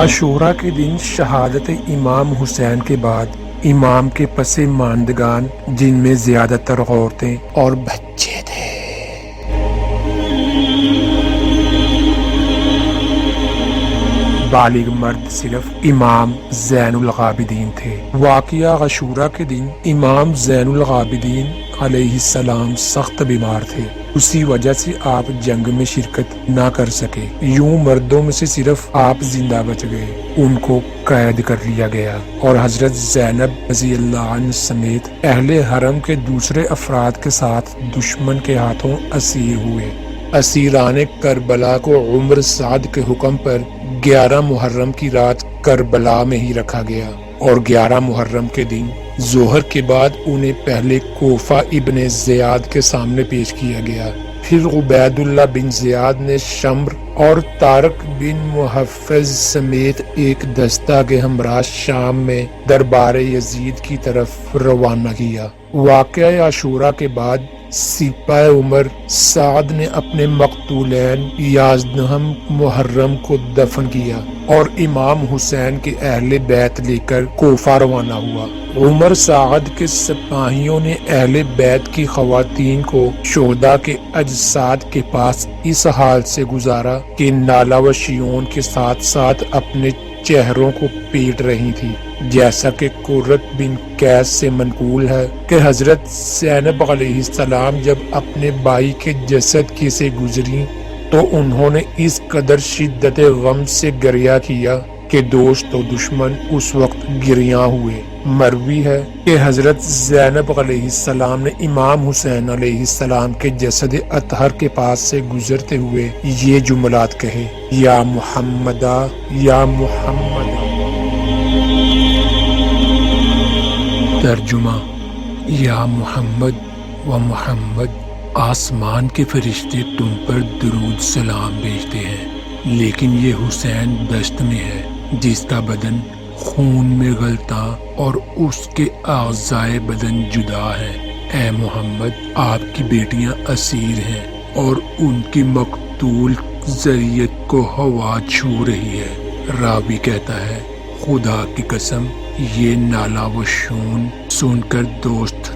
عاشورہ کے دن شہادت امام حسین کے بعد امام کے پس ماندگان، جن میں زیادہ تر عورتیں اور بچے تھے، بالغ مرد صرف امام زین العابدین تھے۔ واقعہ عاشورہ کے دن امام زین العابدین علیہ السلام سخت بیمار تھے، اسی وجہ سے آپ جنگ میں شرکت نہ کر سکے۔ یوں مردوں میں سے صرف آپ زندہ بچ گئے۔ ان کو قید کر لیا گیا اور حضرت زینب رضی اللہ عنہ سمیت اہل حرم کے دوسرے افراد کے ساتھ دشمن کے ہاتھوں اسیر ہوئے۔ اسیران کربلا کو عمر سعد کے حکم پر 11 محرم کی رات کربلا میں ہی رکھا گیا اور 11 محرم کے دن ظہر کے بعد انہیں پہلے کوفہ ابن زیاد کے سامنے پیش کیا گیا۔ پھر عبید اللہ بن زیاد نے شمر اور طارق بن محفظ سمیت ایک دستہ کے ہمراہ شام میں دربار یزید کی طرف روانہ کیا۔ واقعہ عاشورہ کے بعد سپاہ عمر سعد نے اپنے مقتولین 11 محرم کو دفن کیا اور امام حسین کے اہل بیت لے کر کوفہ روانہ ہوا۔ عمر سعد کے سپاہیوں نے اہل بیت کی خواتین کو شہداء کے اجساد کے پاس اس حال سے گزارا کہ نالہ و شیون کے ساتھ ساتھ اپنے چہروں کو پیٹ رہی تھی، جیسا کہ قرۃ بن قیس سے منقول ہے کہ حضرت زینب علیہ السلام جب اپنے بھائی کے جسد کی سے گزری تو انہوں نے اس قدر شدت غم سے گریہ کیا کہ دوست و دشمن اس وقت گریاں ہوئے۔ مروی ہے کہ حضرت زینب علیہ السلام نے امام حسین علیہ السلام کے جسد اطہر کے پاس سے گزرتے ہوئے یہ جملات کہے: یا محمدہ یا محمدہ۔ ترجمہ: یا محمد و محمد، آسمان کے فرشتے تم پر درود سلام بھیجتے ہیں، لیکن یہ حسین دشت میں ہے جس کا بدن خون میں غلطاں اور اس کے اعضائے بدن جدا ہے۔ اے محمد، آپ کی بیٹیاں اسیر ہیں اور ان کی مقتول ذریت کو ہوا چھو رہی ہے۔ راوی کہتا ہے: خدا کی قسم، یہ نالہ و شون سن کر دوست